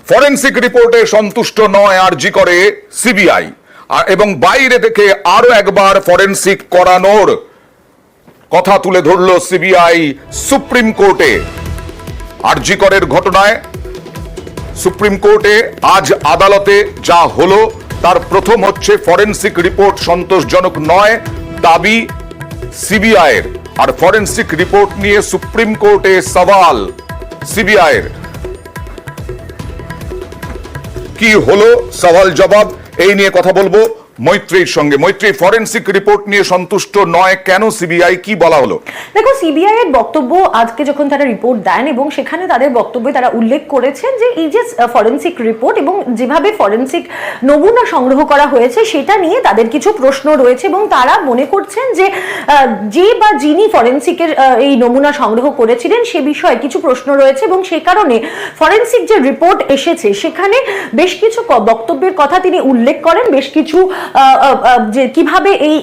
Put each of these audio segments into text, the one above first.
Forensic রিপোর্টে সন্তুষ্ট নয় আরজি করে সিবিআই, এবং বাইরে থেকে আরো একবার ফরেন্সিক করানোর কথা তুলে ধরল সিবিআই সুপ্রিম কোর্টে। আরজি করের ঘটনায় সুপ্রিম কোর্টে আজ আদালতে যা হলো তার প্রথম হচ্ছে ফরেন্সিক রিপোর্ট সন্তোষজনক নয় দাবি সিবিআইয়ের, আর ফরেন্সিক রিপোর্ট নিয়ে সুপ্রিম কোর্টে সওয়াল সিবিআইয়ের। কি হলো সওয়াল জবাব, এই নিয়ে কথা বলবো মৈত্রীর সঙ্গে। মৈত্রী, ফরেন্সিক রিপোর্ট নিয়ে সন্তুষ্ট নয় কেন সিবিআই, কি বলা হলো? দেখো, সিবিআই এর বক্তব্য আজকে যখন তারা রিপোর্ট দেন এবং সেখানে তাদের বক্তব্যে তারা উল্লেখ করেছেন যে এই যে ফরেন্সিক রিপোর্ট এবং যেভাবে ফরেন্সিক নমুনা সংগ্রহ করা হয়েছে সেটা নিয়ে তাদের কিছু প্রশ্ন রয়েছে এবং তারা মনে করছেন যে যে বা যিনি ফরেন্সিকের এই নমুনা সংগ্রহ করেছিলেন সে বিষয়ে কিছু প্রশ্ন রয়েছে এবং সে কারণে ফরেন্সিক যে রিপোর্ট এসেছে সেখানে বেশ কিছু বক্তব্যের কথা তিনি উল্লেখ করেন, বেশ কিছু যে কিভাবে এই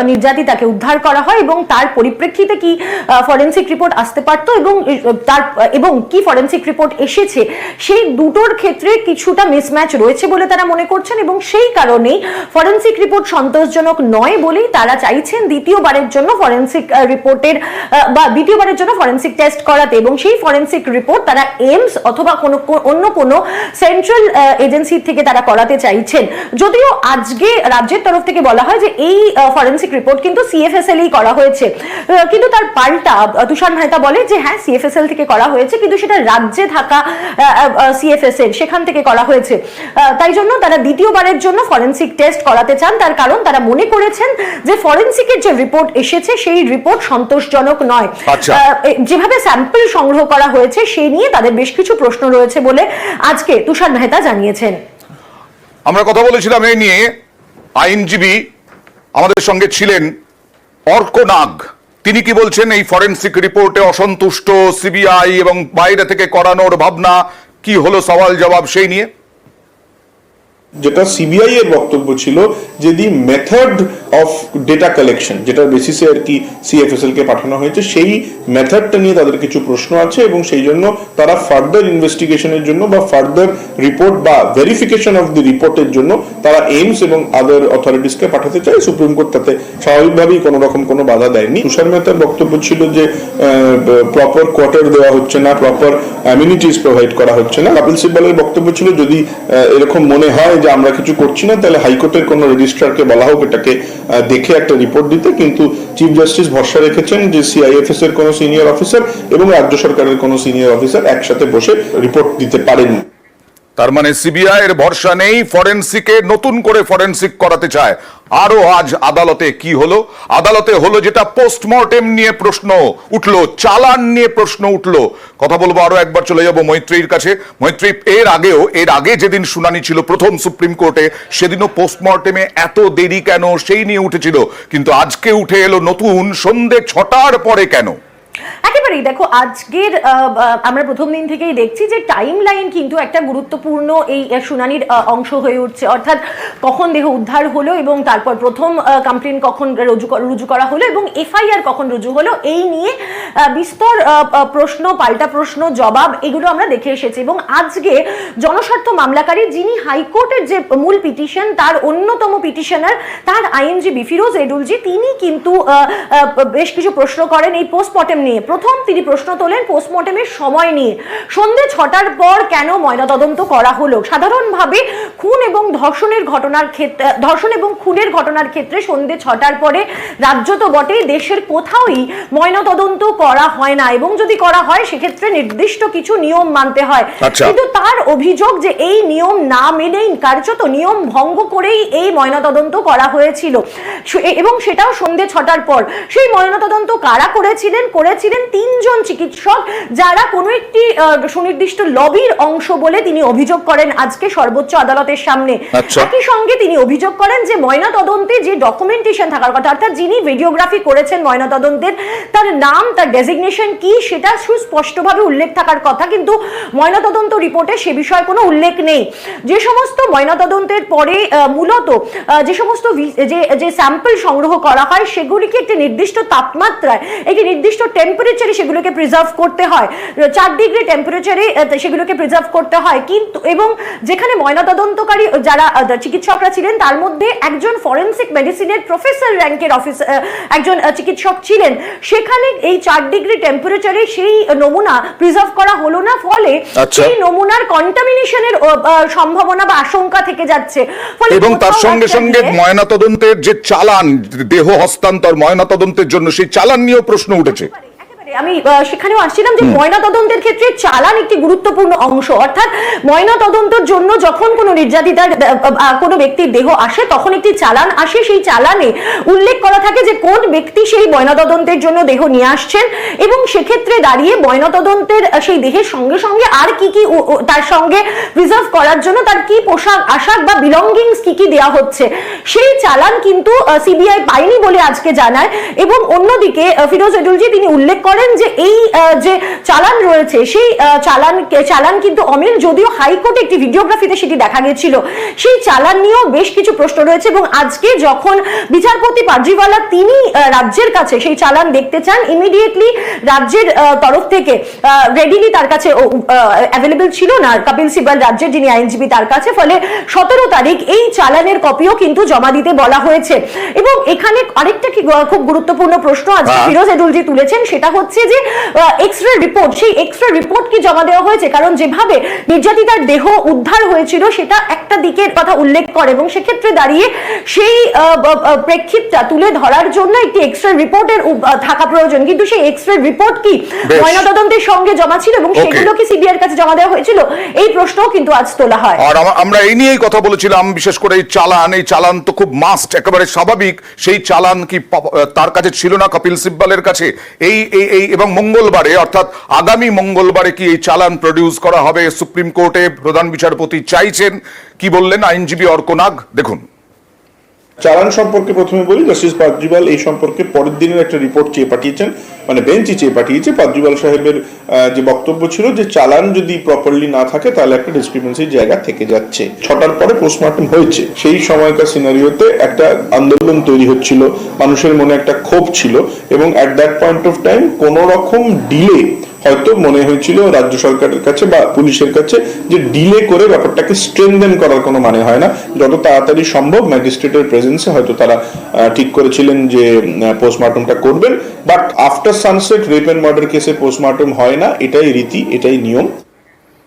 নির্যাতিতাকে উদ্ধার করা হয় এবং তার পরিপ্রেক্ষিতে কি ফরেন্সিক রিপোর্ট আসতে পারতো এবং কি ফরেন্সিক রিপোর্ট এসেছে সেই দুটোর ক্ষেত্রে কিছুটা মিসম্যাচ রয়েছে বলে তারা মনে করছেন এবং সেই কারণেই ফরেন্সিক রিপোর্ট সন্তোষজনক নয় বলেই তারা চাইছেন দ্বিতীয়বারের জন্য ফরেন্সিক রিপোর্টের বা দ্বিতীয়বারের জন্য ফরেন্সিক টেস্ট করাতে, এবং সেই ফরেন্সিক রিপোর্ট তারা এইমস অথবা অন্য কোনো সেন্ট্রাল এজেন্সি থেকে তারা করাতে চাইছেন। যদিও আজকে রাজ্যের তরফ থেকে বলা হয় যে এই ফরেন্সিক রিপোর্ট কিন্তু সিএফএসএল এই করা হয়েছে, কিন্তু তার পাল্টা তুষার মেহতা বলে যে হ্যাঁ সিএফএসএল থেকে করা হয়েছে কিন্তু সেটা রাজ্যে থাকা সিএফএসএল সেখান থেকে করা হয়েছে, তাই জন্য তারা দ্বিতীয়বারের জন্য ফরেন্সিক টেস্ট করাতে চান। তার কারণ তারা মনে করেছেন যে ফরেন্সিকের যে রিপোর্ট এসেছে সেই রিপোর্ট সন্তোষজনক নয়। যেভাবে স্যাম্পল সংগ্রহ করা হয়েছে সেই নিয়ে তাদের বেশ কিছু প্রশ্ন রয়েছে বলে আজকে তুষার মেহতা জানিয়েছেন। আমরা কথা বলেছিলাম এই নিয়ে, আইনজীবী আমাদের সঙ্গে ছিলেন অর্ক নাগ, তিনি কি বলছেন এই ফরেন্সিক রিপোর্টে অসন্তুষ্ট সিবিআই এবং বাইরে থেকে করানোর ভাবনা, কি হলো সওয়াল জবাব সেই নিয়ে? যেটা সিবিআই এর বক্তব্য ছিল যে দি মেথড অফ ডেটা কালেকশন যেটার বেসিসে আর কি সিএফএসএল কে পাঠানো হয়েছে সেই মেথডটা নিয়ে তাদের কিছু প্রশ্ন আছে এবং সেই জন্য তারা ফার্দার ইনভেস্টিগেশনের জন্য বা ফার্দার রিপোর্ট বা ভেরিফিকেশন অফ দি রিপোর্টের জন্য তারা এইমস এবং আদার অথরিটিসকে পাঠাতে চায়। সুপ্রিম কোর্ট তাতে স্বাভাবিকভাবেই কোনো রকম কোনো বাধা দেয়নি। তুষার মেহতার বক্তব্য ছিল যে প্রপার কোয়ার্টার দেওয়া হচ্ছে না, প্রপার অ্যামিনিটিস প্রোভাইড করা হচ্ছে না। কপিল সিব্বলের বক্তব্য ছিল যদি এরকম মনে হয় যে আমরা কিছু করছি না তাহলে হাইকোর্টের কোন রেজিস্ট্রারকে বলা হোক এটাকে দেখে একটা রিপোর্ট দিতে, কিন্তু চিফ জাস্টিস ভরসা রেখেছেন যে সিআইএফএস এর কোন সিনিয়র অফিসার এবং রাজ্য সরকারের কোন সিনিয়র অফিসার একসাথে বসে রিপোর্ট দিতে পারেন। তার মানে সিবিআই এর ভরসা নেই, ফরেন্সিকে নতুন করে ফরেন্সিক করাতে চায়। আরো আজ আদালতে কি হলো? আদালতে হলো যেটা পোস্টমর্টেম নিয়ে প্রশ্ন উঠলো, চালান নিয়ে প্রশ্ন উঠলো। কথা বলবো আরো একবার, চলে যাবো মৈত্রীর কাছে। মৈত্রী, এর আগে যেদিন শুনানি ছিল প্রথম সুপ্রিম কোর্টে সেদিনও পোস্টমর্টেমে এত দেরি কেন সেই নিয়ে উঠেছিল, কিন্তু আজকে উঠে এলো নতুন, সন্ধ্যে 6টার পরে কেন? একেবারেই দেখো, আজকের আমরা প্রথম দিন থেকেই দেখছি যে টাইম লাইন কিন্তু একটা গুরুত্বপূর্ণ এই শুনানির অংশ হয়ে উঠছে, অর্থাৎ কখন দেহ উদ্ধার হলো এবং তারপর প্রথম কমপ্লেন কখন রুজু করা হলো এবং এফআইআর কখন রুজু হলো, এই নিয়ে বিস্তর প্রশ্ন, পাল্টা প্রশ্ন, জবাব এগুলো আমরা দেখে এসেছি। এবং আজকে জনস্বার্থ মামলাকারী যিনি হাইকোর্টের যে মূল পিটিশন তার অন্যতম পিটিশনার তার আইনজীবী ফিরোজ এডুলজি, তিনি কিন্তু বেশ কিছু প্রশ্ন করেন এই পোস্টমর্টেম নিয়ে। প্রথম তিনি প্রশ্ন তোলেন পোস্টমর্টেমের সময় নিয়ে, সন্ধ্যে 6টার পর কেন ময়নাতদন্ত করা হলো? সাধারণভাবে খুন এবং ধর্ষণের ঘটনার ক্ষেত্রে, ধর্ষণ এবং খুনের ঘটনার ক্ষেত্রে সন্ধ্যে 6টার পরে রাজ্য তো বটেই দেশের কোথাওই ময়নাতদন্ত করা হয় না, এবং যদি করা হয় সেক্ষেত্রে নির্দিষ্ট কিছু নিয়ম মানতে হয়। কিন্তু তার অভিযোগ যে এই নিয়ম না মেনেই, কার্যত নিয়ম ভঙ্গ করেই এই ময়নাতদন্ত করা হয়েছিল এবং সেটাও সন্ধ্যে 6টার পর। সেই ময়নাতদন্ত কারা করেছিলেন? 3জন চিকিৎসক যারা কোনো একটি সুনির্দিষ্ট লবির অংশ বলে তিনি অভিযোগ করেন আজকে সর্বোচ্চ আদালতের সামনে। একই সঙ্গে তিনি অভিযোগ করেন যে ময়নাতদন্তে যে ডকুমেন্টেশন থাকার কথা, অর্থাৎ যিনি ভিডিওগ্রাফি করেছেন ময়নাতদন্তের, তার নাম, তার ডেজিগনেশন কি সেটা সুস্পষ্টভাবে উল্লেখ থাকার কথা, কিন্তু ময়নাতদন্ত রিপোর্টে সে বিষয়ে কোনো উল্লেখ নেই। যে সমস্ত ময়নাতদন্তের পরে মূলত যে সমস্ত যে স্যাম্পল সংগ্রহ করা হয় সেগুলিকে একটি নির্দিষ্ট তাপমাত্রায়, একটি নির্দিষ্ট টেম্পারেচারে সেগুলোকে প্রিজার্ভ করতে হয়, 4 ডিগ্রি টেম্পারেচারে সেগুলোকে প্রিজার্ভ করতে হয়। কিন্তু এবং যেখানে ময়নাতদন্তকারী যারা চিকিৎসকরা ছিলেন তার মধ্যে একজন ফরেনসিক মেডিসিনের প্রফেসর র্যাঙ্কের একজন চিকিৎসক ছিলেন, সেখানে এই 4 ডিগ্রি টেম্পারেচারে সেই নমুনা প্রিজার্ভ করা হলো না, ফলে সেই নমুনার কন্টামিনেশনের সম্ভাবনা বা আশঙ্কা থেকে যাচ্ছে। এবং তার সঙ্গে সঙ্গে ময়নাতদন্তের যে চালান, দেহ হস্তান্তর ময়নাতদন্তের জন্য সেই চালান নিয়েও প্রশ্ন উঠেছে। আমি সেখানেও আসছিলাম যে ময়নাতদন্তের ক্ষেত্রে চালান একটি গুরুত্বপূর্ণ অংশ, অর্থাৎ ময়নাতদন্তের জন্য যখন কোনো নির্যাতিতার কোনো ব্যক্তির দেহ আসে তখন একটি চালান আসে, সেই চালানে উল্লেখ করা থাকে যে কোন ব্যক্তি সেই ময়নাতদন্তের জন্য দেহ নিয়ে আসছেন এবং সেক্ষেত্রে দাঁড়িয়ে ময়নাতদন্তের সেই দেহের সঙ্গে সঙ্গে আর কি কি তার সঙ্গে প্রিজার্ভ করার জন্য তার কি পোশাক আশাক বা বিলঙ্গিংস কি কি দেওয়া হচ্ছে, সেই চালান কিন্তু সিবিআই পায়নি বলে আজকে জানায়। এবং অন্যদিকে ফিরোজ এডুলজি তিনি উল্লেখ করেন যে এই যে চালান রয়েছে সেই চালান কিন্তু অমিল, যদিও হাইকোর্টে একটি ভিডিওগ্রাফিতে সেটি দেখা গেছিল, সেই চালান নিয়েও বেশ কিছু প্রশ্ন রয়েছে। এবং আজকে যখন বিচারপতি পাদ্রিওয়ালা তিনি রাজ্যের কাছে সেই চালান দেখতে চান, ইমিডিয়েটলি রাজ্যের তরফ থেকে রেডিলি তার কাছে অ্যাভেলেবল ছিল না কপিল সিবাল রাজ্যের যিনি আইনজীবী তার কাছে, ফলে 17 তারিখ এই চালানের কপিও কিন্তু জমা দিতে বলা হয়েছে। এবং এখানে আরেকটা খুব গুরুত্বপূর্ণ প্রশ্ন আজকে ফিরোজ এডুলজি তুলেছেন, সেটা হচ্ছে যে এক্স-রে রিপোর্ট, সেই এক্স-রে রিপোর্ট কি জমা দেওয়া হয়েছে? কারণ যেভাবে নির্যাতিতার দেহ উদ্ধার হয়েছিল সেটা একটা দিকের কথা উল্লেখ করে এবং সেক্ষেত্রে দাঁড়িয়ে সেই প্রেক্ষিতটা তুলে ধরার জন্য একটি এক্স-রে রিপোর্টের থাকা প্রয়োজন, কিন্তু সেই এক্স-রে রিপোর্ট কি ময়নাতদন্তের সঙ্গে জমা ছিল এবং সেগুলো কি সিবিআই এর কাছে জমা দেওয়া হয়েছিল, এই প্রশ্নও কিন্তু আজ তোলা হয়। আর আমরা এই নিয়েই কথা বলেছিলাম, বিশেষ করে এই চালান তো খুব মাস্ট, একেবারে স্বাভাবিক, সেই চালান কি তার কাছে ছিল না কপিল সিব্বালের কাছে? এই এবং মঙ্গলবারে অর্থাৎ আগামী মঙ্গলবারে কি এই চালান প্রডিউস করা হবে? সুপ্রিম কোর্টে প্রধান বিচারপতি চাইছেন, কি বললেন আইনজীবী অর্ক নাগ, দেখুন। চালান সম্পর্কে প্রথমে বলি, জাস্টিস পাদ্রিওয়াল এই সম্পর্কে পরের দিনের একটা রিপোর্ট চেয়ে পাঠিয়েছেন, মানে বেঞ্চই চেয়ে পাঠিয়েছে। পাদ্রিওয়াল সাহেবের যে বক্তব্য ছিল যে চালান যদি প্রপারলি না থাকে তাহলে একটা ডিসক্রিপেন্সির জায়গা থেকে যাচ্ছে। 6টার পরে পোস্টমর্টম হয়েছে, সেই সময়কার সিনারিওতে একটা আন্দোলন তৈরি হচ্ছিল, মানুষের মনে একটা ক্ষোভ ছিল এবং at that point of time কোনো রকম ডিলে হয়তো মনে হয়েছিল রাজ্য সরকারের কাছে বা পুলিশের কাছে যে ডিলে করে ব্যাপারটাকে স্ট্রেনদেন করার কোনো মানে হয় না, যত তাড়াতাড়ি সম্ভব ম্যাজিস্ট্রেটের প্রেজেন্সে হয়তো তারা ঠিক করেছিলেন যে পোস্টমর্টমটা করবেন। But after sunset rape and murder কেসে পোস্টমর্টম হয় না, এটাই রীতি, এটাই নিয়ম।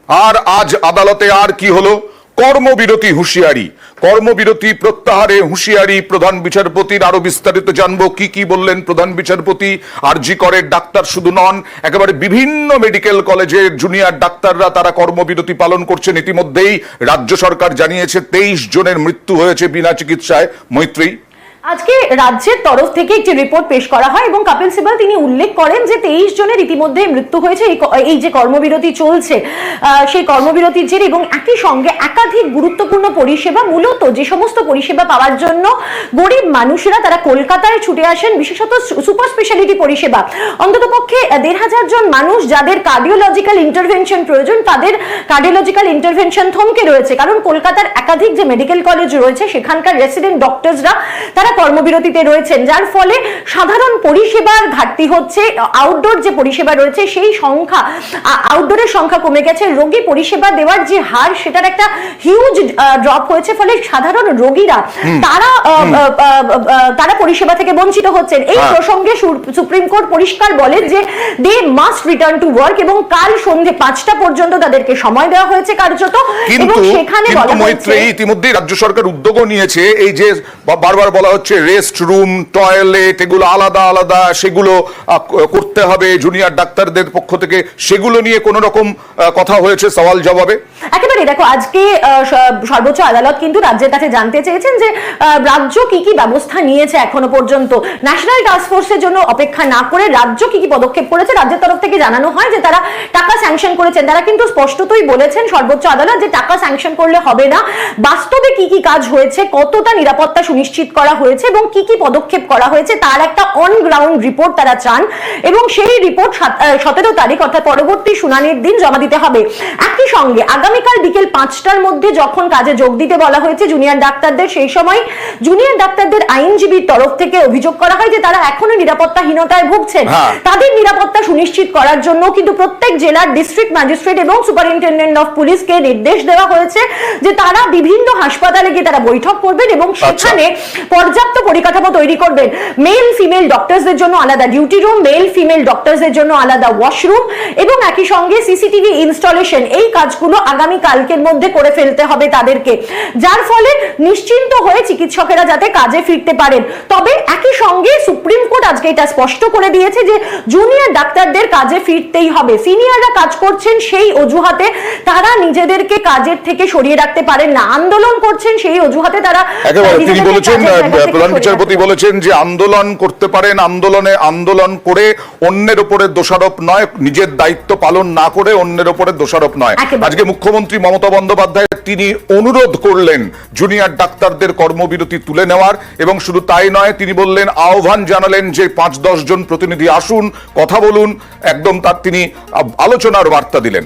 আর আজ আদালতে আর কি হলো? কর্মবিরতি হুঁশিয়ারি, কর্মবিরতি প্রত্যাহারে হুঁশিয়ারি প্রধান বিচারপতির। আরো বিস্তারিত জানবো কি কি বললেন প্রধান বিচারপতি। আরজি করের ডাক্তার শুধু নন, একেবারে বিভিন্ন মেডিকেল কলেজের জুনিয়র ডাক্তাররা তারা কর্মবিরতি পালন করছেন। ইতিমধ্যেই রাজ্য সরকার জানিয়েছে 23 জনের মৃত্যু হয়েছে বিনা চিকিৎসায়। মৈত্রী, আজকে রাজ্যের তরফ থেকে একটি রিপোর্ট পেশ করা হয় এবং কপিল সিবাল তিনি উল্লেখ করেন যে 23 জনের ইতিমধ্যে মৃত্যু হয়েছে এই যে কর্মবিরতি চলছে সেই কর্মবিরতির জেরে, এবং একই সঙ্গে একাধিক গুরুত্বপূর্ণ পরিষেবা, মূলত যে সমস্ত পরিষেবা পাওয়ার জন্য গরিব মানুষেরা তারা কলকাতায় ছুটে আসেন, বিশেষত সুপার স্পেশালিটি পরিষেবা। অন্ততপক্ষে 1,500 জন মানুষ যাদের কার্ডিওলজিক্যাল ইন্টারভেনশন প্রয়োজন, তাদের কার্ডিওলজিক্যাল ইন্টারভেনশন থমকে রয়েছে, কারণ কলকাতার একাধিক যে মেডিকেল কলেজ রয়েছে সেখানকার রেসিডেন্ট ডক্টরসরা তারা কর্মবিরতিতে রয়েছেন, যার ফলে সাধারণ পরিষেবার ঘাটতি হচ্ছে। আউটডোর যে পরিষেবা রয়েছে সেই সংখ্যা, আউটডোরের সংখ্যা কমে গেছে, রোগী পরিষেবা দেওয়ার যে হার সেটার একটা হিউজ ড্রপ হয়েছে, ফলে সাধারণ রোগীরা তারা পরিষেবা থেকে বঞ্চিত হচ্ছেন। এই প্রসঙ্গে সুপ্রিম কোর্ট পরিষ্কার বলেন যে they must return to work এবং কাল সন্ধ্যে 5টা পর্যন্ত তাদেরকে সময় দেওয়া হয়েছে কার্যত। এবং সেখানে বলা হয়েছে ইতিমধ্যে রাজ্য সরকার উদ্যোগও নিয়েছে, এই যে বারবার বলা হচ্ছে রেস্ট রুম, টয়লেট এগুলো আলাদা আলাদা সেগুলো করতে হবে জুনিয়র ডাক্তারদের পক্ষ থেকে, সেগুলো নিয়ে কোন রকম কথা হয়েছে সওয়াল জবাবে? একেবারে দেখো, আজকে সর্বোচ্চ আদালত কিন্তু রাজ্যের কাছে জানতে চেয়েছেন যে রাজ্য কি কি ব্যবস্থা নিয়েছে এখনো পর্যন্ত, ন্যাশনাল টাস্ক ফোর্সের জন্য অপেক্ষা না করে রাজ্য কি কি পদক্ষেপ করেছে। রাজ্যের তরফ থেকে জানানো হয় যে তারা টাকা স্যাংশন করেছেন, তারা কিন্তু স্পষ্টতই বলেছেন সর্বোচ্চ আদালত যে টাকা স্যাংশন করলে হবে না, বাস্তবে কি কি কাজ হয়েছে, কতটা নিরাপত্তা সুনিশ্চিত করা হয়েছে এবং কি কি পদক্ষেপ করা হয়েছে তার একটা অন গ্রাউন্ড রিপোর্ট তারা চান এবং সেই রিপোর্ট 17 তারিখ অর্থাৎ পরবর্তী শুনানির দিন জমা দিতে হবে। একই সঙ্গে আগামী আগামীকাল বিকেল 5টার মধ্যে যখন কাজে যোগ দিতে বলা হয়েছে জুনিয়র ডাক্তারদের, সেই সময় জুনিয়র ডাক্তারদের আইনজীবীর তরফ থেকে অভিযোগ করা হয় যে তারা এখনো নিরাপত্তাহীনতায় ভুগছেন। তাদের নিরাপত্তা সুনিশ্চিত করার জন্য কিন্তু প্রত্যেক জেলার ডিস্ট্রিক্ট ম্যাজিস্ট্রেট এবং সুপারিনটেন্ডেন্ট অফ পুলিশকে নির্দেশ দেওয়া হয়েছে যে তারা বিভিন্ন হাসপাতালে গিয়ে তারা বৈঠক করবেন এবং সেখানে পর্যাপ্ত পরিকাঠামো তৈরি করবেন। মেল ফিমেল ডক্টরসদের জন্য আলাদা ডিউটি রুম, মেল ফিমেল ডক্টরসদের জন্য আলাদা ওয়াশরুম এবং একই সঙ্গে সিসিটিভি ইনস্টলেশন, এই কাজগুলো আগামী কালকের মধ্যে করে ফেলতে হবে তাদেরকে, যার ফলে নিশ্চিন্ত হয়ে চিকিৎসকেরা যাতে কাজে ফিরতে পারেন। তবে একই সঙ্গে সুপ্রিম কোর্ট আজকে এটা স্পষ্ট করে দিয়েছে যে জুনিয়র ডাক্তারদের কাজে ফিরতেই হবে। সিনিয়ররা কাজ করছেন সেই অজুহাতে তারা নিজেদেরকে কাজের থেকে সরিয়ে রাখতে পারেন না, আন্দোলন করছেন সেই অজুহাতে তারা তিনি বলেছেন, প্রধান বিচারপতি বলেছেন যে আন্দোলন করতে পারেন, আন্দোলন করে অন্যের উপরে দোষারোপ নয়, নিজের দায়িত্ব পালন না করে অন্যের উপরে দোষারোপ নয়। আজকে মুখ্যমন্ত্রী মমতা বন্দ্যোপাধ্যায় তিনি অনুরোধ করলেন জুনিয়র ডাক্তারদের কর্মবিরতি তুলে নেওয়ার, এবং শুধু তাই নয়, তিনি বললেন, আহ্বান জানালেন যে 5-10 জন প্রতিনিধি আসুন, কথা বলুন, একদম তার তিনি আলোচনার বার্তা দিলেন।